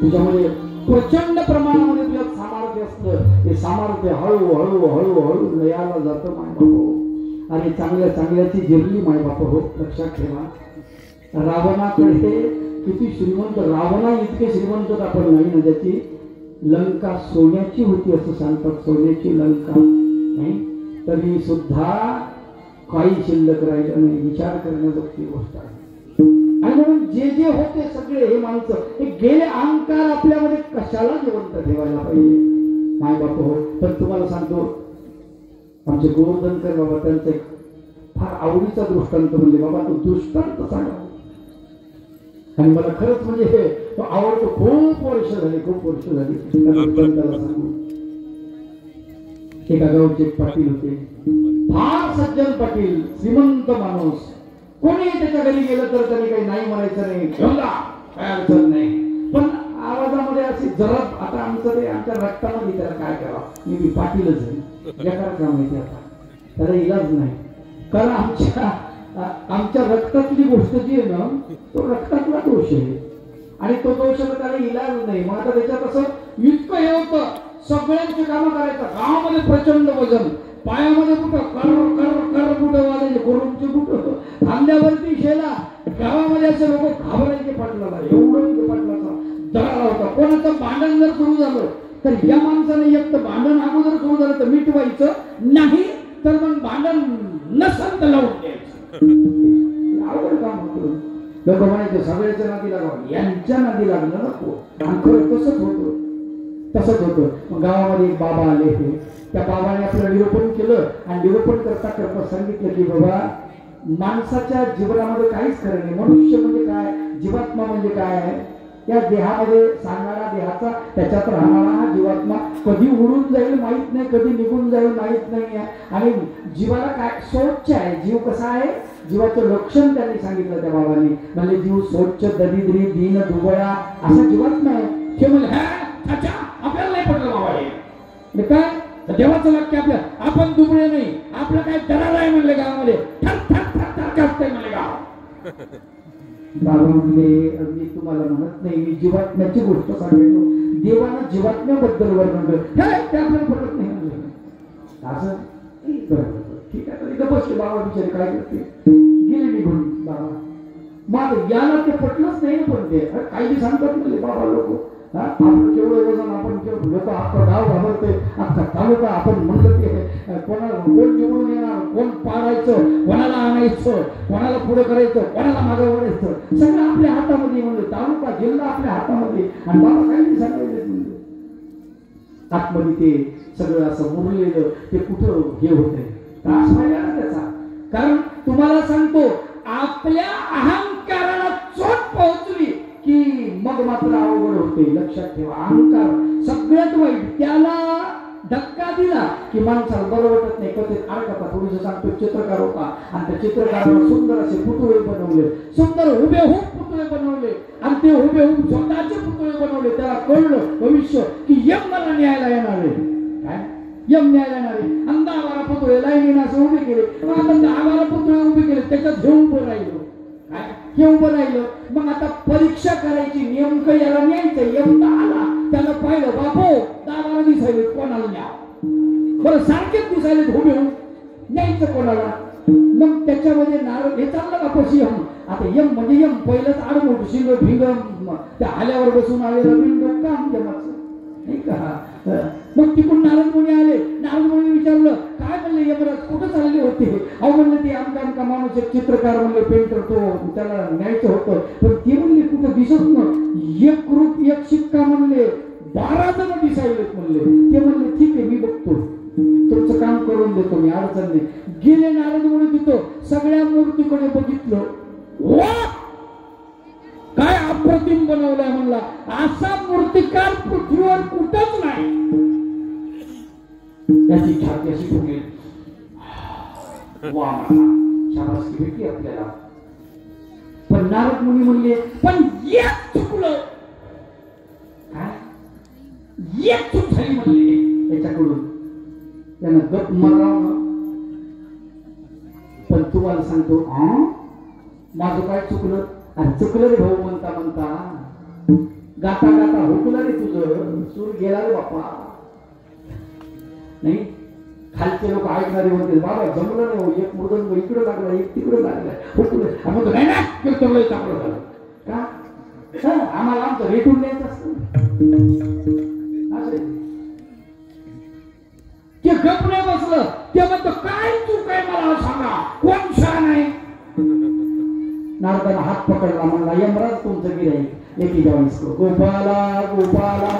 S1: तुझ्यामध्ये प्रचंड प्रमाणामध्ये तुझ्यात सामर्थ्य असतं ते सामर्थ्य हळूहळू हळूहळू लयाला जातं मायबाप आणि चांगल्या चांगल्याची जिरली मायबाप हो लक्षात ठेवा रावणाकडे किती श्रीमंत रावणा इतके श्रीमंत आपण नाही ना ज्याची लंका सोन्याची होती असं सांगतात सोन्याची लंका नाही तरी सुद्धा काही शिल्लक राहिलं नाही विचार करण्याजोगती गोष्ट आहे आणि म्हणून जे जे होते सगळे हे माणसं हे गेले अहंकार आपल्यामध्ये कशाला जिवंत ठेवायला पाहिजे माय बाप हो पण तुम्हाला सांगतो आमचे गोवर्धनकर बाबा त्यांचा एक फार आवडीचा दृष्टांत म्हणजे बाबा तो दृष्टांत सांगा आणि मला खरंच म्हणजे हे तो आवडतो खूप वर्ष झाली त्याला सांगू एका गावचे पाटील होते फार सज्जन पाटील श्रीमंत माणूस कोणी त्याच्या घरी गेलं तर त्यांनी काही नाही म्हणायचं नाही काय अडचण नाही पण आवाजामध्ये अशी जरब आता आमचं ते आमच्या रक्तामध्ये त्याला काय करावं मी पाटीलच आहे जगात का माहिती आता त्याला इलाज नाही कारण आमच्या रक्तातली गोष्ट जी आहे ना तो रक्तातला दोष आहे आणि तो दोष त्याला इलाज नाही मग आता त्याच्यात असं इतकं हे होतं सगळ्यांची कामं करायचं गावामध्ये प्रचंड वजन पायामध्ये कुठं कर कुठं वाजायचे गुरुंचे कुठं खांद्यावरती शेला गावामध्ये असे लोक घाबरायचे पाटलाला एवढं पाटलाचा दरारा होता कोणाचं भांडण जर सुरू झालं तर या माणसाने एक तर भांडण अगोदर सुरू झालं तर मिटवायचं नाही तर मग भांडण नसल तर लावून द्यायचं आवड काम होतं लोक म्हणायचे सगळ्याच्या नादी लागावं यांच्या नादी लागलं नको आणि खरं तसंच होतं मग गावामध्ये एक बाबा आले होते त्या बाबाने आपलं निरूपण केलं आणि निरूपण करता सांगितलं की बाबा माणसाच्या जीवनामध्ये काहीच खरं नाही मनुष्य म्हणजे काय जीवात्मा म्हणजे काय आहे? या देहामध्ये सांगणारा, देहाचा त्याच्यात राहणारा हा जीवात्मा कधी उडून जाईल माहित नाही, कधी निघून जाईल माहित नाही आहे. आणि जीवाला काय स्वच्छ आहे. जीव कसा आहे? जीवाचं लक्षण त्यांनी सांगितलं त्या बाबांनी. म्हणजे जीव स्वच्छ, दरिद्री, दीन, दुबळा असा जीवात्मा आहे. ते म्हणजे आपल्याला नाही पडलं बाबा हे काय देवाचं वाक्य आपल्या. आपण दुबळे नाही, आपलं काय दरार आहे म्हणले गावामध्ये, ठर ठर ठर ठर कापतंय म्हणले गाव. बाबा म्हणले मी तुम्हाला म्हणत नाही, मी जीवात्म्याची गोष्ट सांगतो. देवानं जीवात्म्याबद्दल वर्णन केलं, ते आपल्याला पडत नाही म्हणलं. असं ठीक आहे, तरी बसले बाबा बिचारे काय करते, गेले निघून बाबा. मग याला ते पटलंच नाही. पण ते काही बी सांगतात म्हणले बाबा लोक, आपलं केवढं वजन, आपण केवढं लोक, अख्खा गाव घाबरतोय, अख्खा तालुका. आपण म्हणलं ते कोणाला कोण निवडून येणार, कोण पाडायचं, कोणाला आणायचं, कोणाला पुढे करायचं, कोणाला मागे वळायचं, सगळं आपल्या हातामध्ये. म्हणजे तालुका जिल्हा आपल्या हातामध्ये. आणि बाबा काही सांगायचं म्हणजे आतमध्ये ते सगळं असं मुरलेलं ते कुठं हे होतंय, त्रास व्हायला ना त्याचा. कारण तुम्हाला सांगतो, आपल्या अहंकाराला चोट पोहोचली की मग मात्र अवघड होते. लक्षात ठेवा, अहंकार सगळ्यात वाईट. त्याला धक्का दिला की माणसाला बरं वाटत नाही. कथेत अडकता थोडीस सांगतो, चित्रकार होता आणि त्या चित्रकाराला सुंदर असे पुतळे बनवले, सुंदर हुबेहूब पुतळे बनवले. आणि ते हुबेहूब स्वतःचे पुतळे बनवले. त्याला कळलं भविष्य की यम मला न्यायला येणार आहे. काय यम न्यायला येणार आहे. आणि 10-12 पुतळे लाईनीने असे उभे केले. आता 10-12 पुतळे उभे केले, त्याच्यात हे उभं राहिलं. काय हे उभं राहिलं. मग आता परीक्षा करायची, नेमकं याला न्यायचं. यम आला, त्याला पाहिलं, बापो 10-12 दिसायले, कोणाला न्या बरं, सारखेच दिसायले उभे होऊन, न्यायचं कोणाला. मग त्याच्यामध्ये नारळ हे चाललं का पशी यम. आता यम म्हणजे यम पहिलंच आडमोठ शिंग भिंग त्या आल्यावर बसून आलेलं बिंग काम जमाचं नाही का. मग तिकडून नारद मुनी आले. नारद मुनी विचारलं, काय म्हणले यमराज, कुठं चालले होते? अहो म्हणले ते आमका माणूस एक चित्रकार म्हणले, पेंटर, तो त्याला न्यायचं होतं. पण ते म्हणले कुठं दिसत ना, एक रूप एक शिक्का म्हणले 12 जण दिसायलेत म्हणले. ते म्हणले ठीक आहे, मी बघतो, तुमचं काम करून देतो मी, अडचण नाही. गेले नारद मुनी तिथं, सगळ्या मूर्तीकडे बघितलं. वाह, काय अप्रतिम बनवलाय म्हणला. असा मूर्तिकार पृथ्वीवर कुठंच नाही. त्याची छाती अशी फुगली. वा शाबासकी भेटली आपल्याला. पण नारद मुनी म्हणले, पण एक चुकलं. काय एक चूक झाली म्हणले त्याच्याकडून, त्यानं गप मारावं. पण तुम्हाला सांगतो, माझं काय चुकलं? आणि चुकलं रे भाऊ म्हणता म्हणता, गाता गाता हुकलं रे तुझं, सूर गेला रे बाप्पा. नाही खालचे लोक ऐकणारे म्हणते, बाबा जमलं नाही, एक मृदंग इकडे लागला, एक तिकडे लागला, हुकलं. आम्ही नाही ना चांगलं झालं का, आम्हाला आमचं रेटून द्यायचं असतं. ते गप नाही बसलं. ते म्हणतो, काय चूक आहे मला सांगा, कोण छान आहे? नारदाला हात पकडला, म्हणला यमराज तुमचं गिऱ्हाईक, एकी जाऊस गोपाला गोपाला.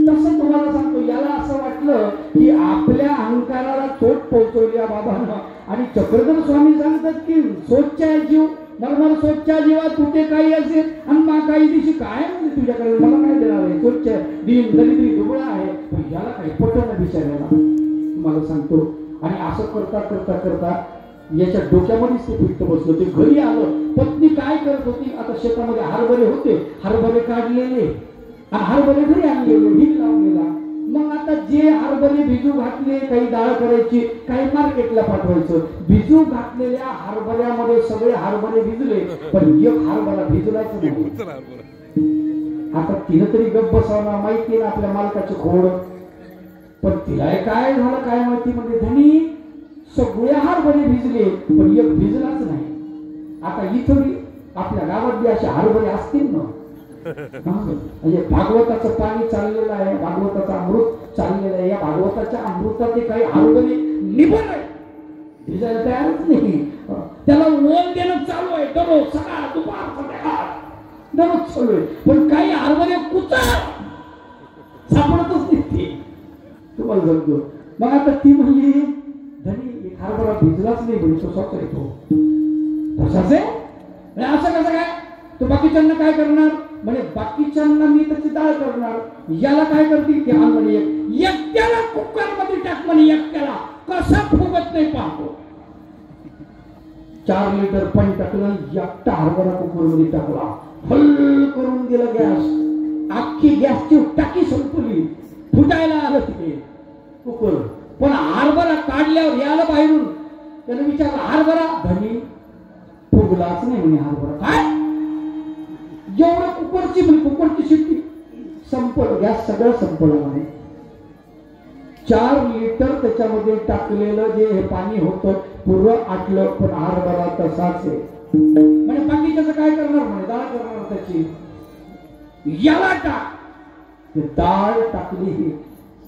S1: तसं तुम्हाला सांगतो, याला असं वाटलं की आपल्या अहंकाराला चोट पोहोचवली या बाबांना. आणि चक्रधर स्वामी सांगतात की स्वच्छ आहे जीव, मला स्वच्छ जीवा तुझे काही असेल आणि मा काही दिवशी काय म्हणजे तुझ्याकडे मला काय देणार आहे? स्वच्छ दिन दरिद्री दुबळा आहे, पण याला काही पटलं विचारायला तुम्हाला सांगतो. आणि असं करता करता करता याच्या डोक्यामध्येच ते फिट्ट बसलं. ते घरी आलं, पत्नी काय करत होती, आता शेतामध्ये हरभरे होते, हरभरे काढलेले आणि हरभरे घरी आणलेले, ढीग लावलेला. मग आता जे हरभरे भिजू घातले, काही डाळ करायची, काही मार्केटला पाठवायचं. भिजू घातलेल्या हरभऱ्यामध्ये सगळे हरभरे भिजले, पण एक हरभरा भिजलाच नाही. आता तिनं तरी गप्प बसावणार, माहिती ना आपल्या मालकाचं खोड. पण तिला काय झालं काय माहिती, म्हणजे धनी सगळे हरभरे भिजले पण एक भिजलाच नाही. आता इथं आपल्या गावात बी असे हरभरे असतील ना, म्हणजे भागवताचं पाणी चाललेलं आहे, भागवताचं अमृत चाललेलं आहे. या भागवताच्या अमृताचे काही हरभरे निभून आहे, भिजायला तयारच नाही. त्याला ओल देणं चालू आहे, दररोज सकाळ दुपार संध्याकाळ. दररोज चालू आहे. पण काही हरभरे कुचार सापडतच नाही ते. तुम्हाला सांगतो. मग आता ती म्हणली धनी एक हरभरा भिजलाच नाही म्हणजे तो स्वतः येतो. तसाच आहे असं कसं काय? तो बाकीच्यांना काय करणार म्हणजे बाकीच्यांना मी त्याची डाळ करणार, याला काय करतील ते म्हणे एकट्याला कुकर मध्ये टाक म्हणे, एकट्याला कसा फुगत नाही पाहतो. 4 लिटर पाणी टाकलं, एकटा हरभरा कुकर मध्ये टाकला, फुल करून दिला गॅस, अख्खी गॅसची टाकी संपली, फुटायला आलं तिथे कुकर. पण हरभरा काढल्यावर याला बाहेरून त्याने विचारलं हरभरा धनी फुगलाच नाही म्हणे हरभरा. काय जेवढं कुकरची म्हणजे कुकरची शिट्टी संपलं, गॅस सगळं संपलं म्हणे. 4 लिटर त्याच्यामध्ये टाकलेलं जे हे पाणी होतं पूर्ण आटलं, पण हरभरा तसाच आहे म्हणजे. बाकीच्याचं काय करणार म्हणे, डाळ करणार त्याची, याला टाक. ते डाळ टाकली,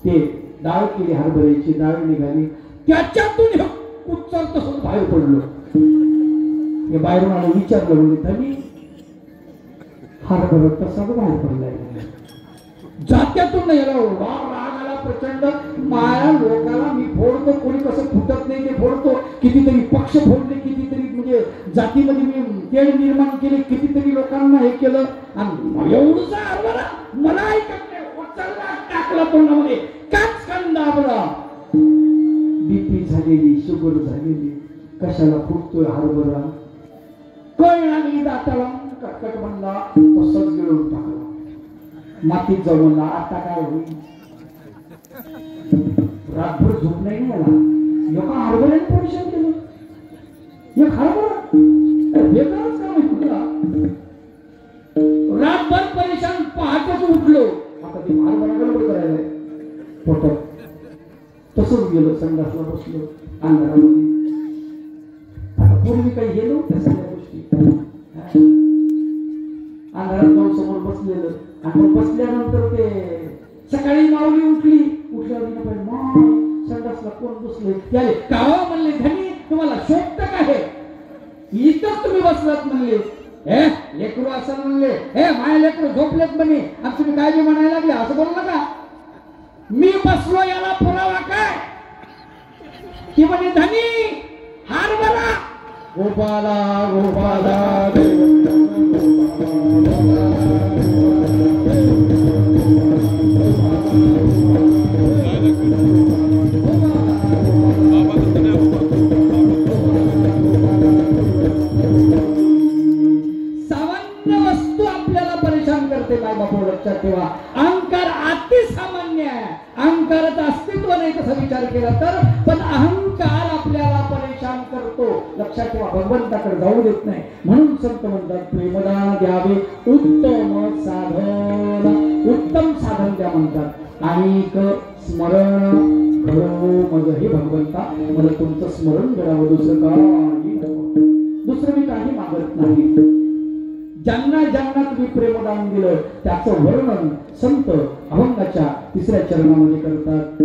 S1: ते डाळ केली, हरभऱ्याची डाळ निघाली, त्याच्यातून हे कुच्चर तसंच बाहेर पडलं. हे बाहेरून आलं, विचारलं म्हणजे धनी हरभरा तसाच बाहेर पडलाय. जात्यातून याला राग आला प्रचंड. माया लोकाला मी फोडतो, कोणी कसं फुटत नाही ते फोडतो, कितीतरी पक्ष फोडले, कितीतरी म्हणजे जातीमध्ये मी तेढ निर्माण केले, कितीतरी लोकांना हे केलं, आणि एवढंच हरभरा मला ऐकत नाही, उचलला टाकला तोंडामध्ये, काचकन दाबला. बीपी झालेली, शुगर झालेली, कशाला फुटतोय हरभरा कळ लागली दाताला, कटकट म्हणला, तसंच गिळून टाकला, मातीत जाऊन म्हणला आता काय होईल. रातभर झोप नाही मला, एका हरभऱ्याने परेशान केलं. एक हरभरा बेकारच काम आहे कुठला. रातभर परेशान, पहाटेच उठलो, आता ते हरभरा गडबड करायला पोटात. तसंच गेलो, संडासला बसलो अंधारामध्ये. आता पूर्वी काही हे नव्हतं सगळ्या गोष्टी. अंधारात जाऊन समोर बसलेलं, आणि बसल्यानंतर ते सकाळी माऊली उठली, उठल्यावर मग संडासला कोण बसले, त्याले कावा म्हणले धनी तुम्हाला शोधतं का हे, इथंच तुम्ही बसलात म्हणले. हे लेकरू असं म्हणले, हे माया लेकरू झोपलेत म्हणे, आणि तुम्ही काय बी म्हणायला लागले, असं बोलू नका. मी बसलो याला पुरावा काय? ती म्हणे धनी हरभरा. गोपाला गोपाला सामान्य वस्तू आपल्याला परेशान करते. काय बापू लक्षात ठेवा, अहंकार अतिसामान्य आहे. अहंकाराचं अस्तित्व नाही तसा विचार केला तर, पण अहंकार आपल्याला परेशान करतो. लक्षात ठेवा, भगवंताकडे जाऊ देत नाही. म्हणून संत म्हणतात प्रेमदान द्यावे उत्तम साधन, उत्तम साधन द्या म्हणतात. आणि स्मरण घडो मग, हे भगवंता मला तुमचं स्मरण करावं, दुसरं काही नको, दुसरं मी काही मागत नाही. ज्यांना ज्यांना तुम्ही प्रेमदान दिलं त्याचं वर्णन संत अभंगाच्या 3ऱ्या चरणामध्ये करतात.